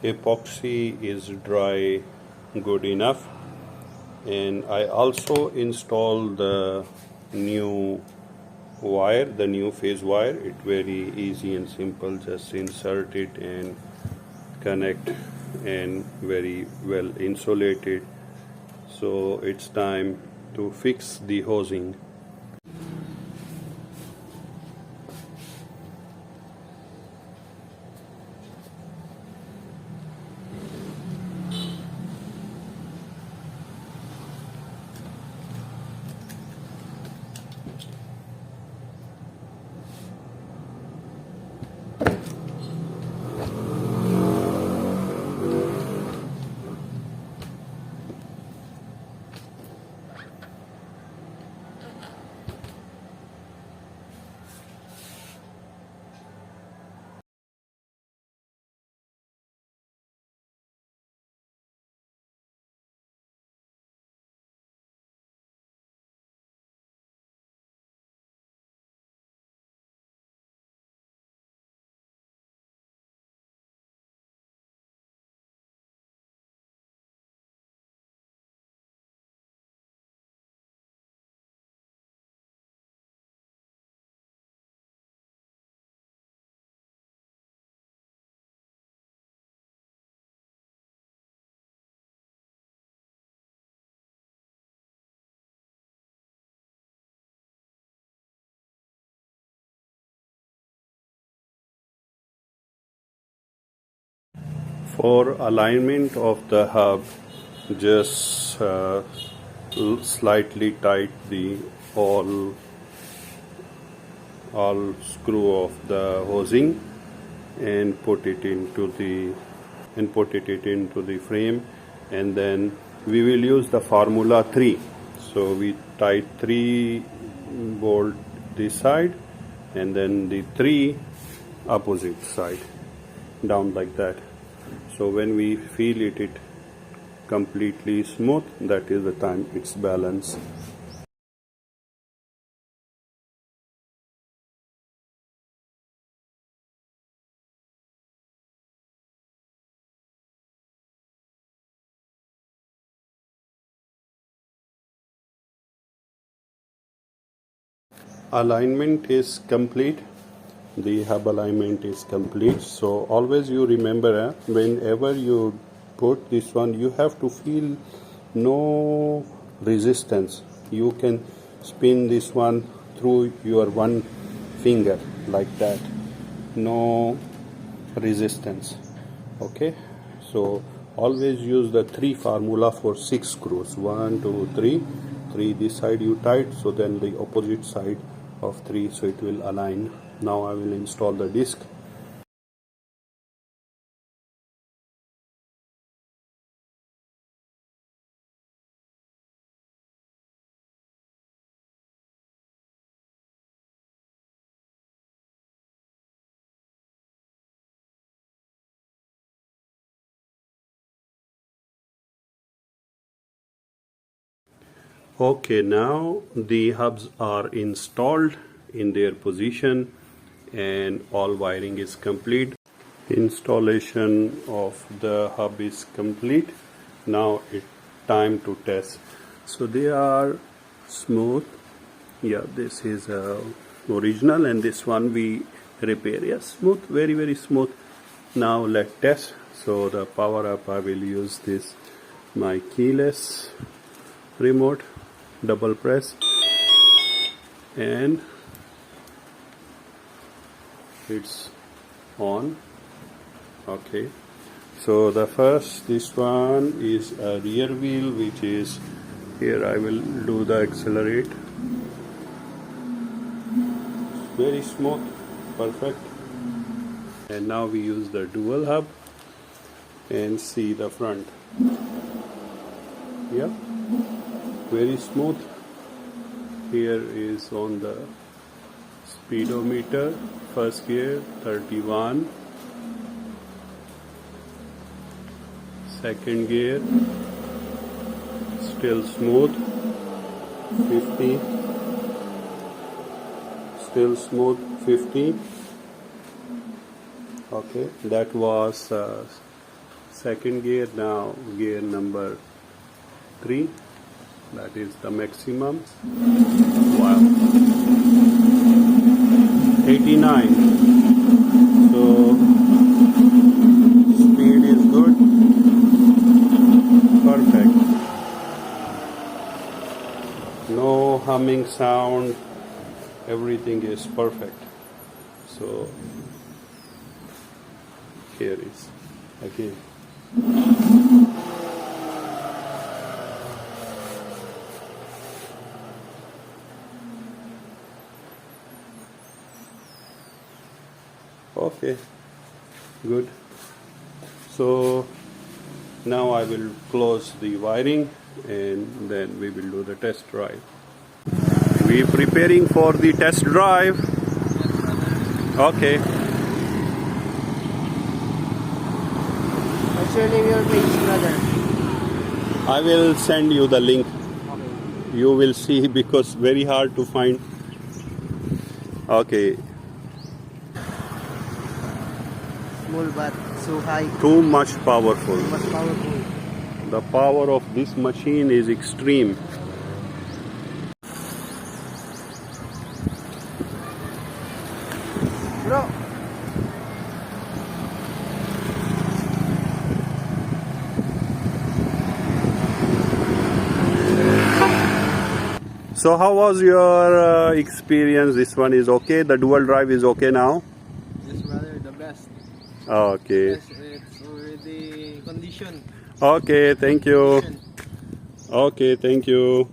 epoxy is dry good enough. And I also installed the new wire, the new phase wire. It's very easy and simple, just insert it and connect, and very well insulated. So it's time to fix the hosing. For alignment of the hub, just slightly tight the all screw of the hosing and put it into the frame, and then we will use the formula 3. So we tied 3 bolt this side and then the 3 opposite side down like that. So when we feel it completely smooth, that is the time it's balanced. Alignment is complete. The hub alignment is complete. So always you remember, whenever you put this one, you have to feel no resistance. You can spin this one through your one finger like that, no resistance. Okay, so always use the 3 formula for 6 screws. 1 2 3 3 this side you tight, so then the opposite side of 3, so it will align. Now I will install the disc. Okay, now the hubs are installed in their position and all wiring is complete. Installation of the hub is complete. Now it's time to test. So they are smooth. Yeah, this is original, and this one we repair. Yes, smooth, very very smooth. Now let's test. So the power up, I will use this my keyless remote, double press, and it's on. Okay, so the first, this one is a rear wheel, which is here. I will do the accelerate. Very smooth, perfect. And now we use the dual hub and see the front. Yeah, very smooth. Here is on the speedometer, first gear 31, second gear still smooth, 50, still smooth, 50. Okay, that was second gear. Now gear number 3, that is the maximum. Wow, 89. So speed is good, perfect, no humming sound, everything is perfect. So here is again. Okay, good. So now I will close the wiring and then we will do the test drive. We are preparing for the test drive. Okay. What's your name, your page, brother? I will send you the link. Okay. You will see because very hard to find. Okay. Small but so high. Too much powerful. Too much powerful. The power of this machine is extreme. Bro. So how was your experience? This one is okay? The dual drive is okay now? Yes, brother, the best. Okay. Yes, it's already conditioned. Okay, thank you. Okay, thank you.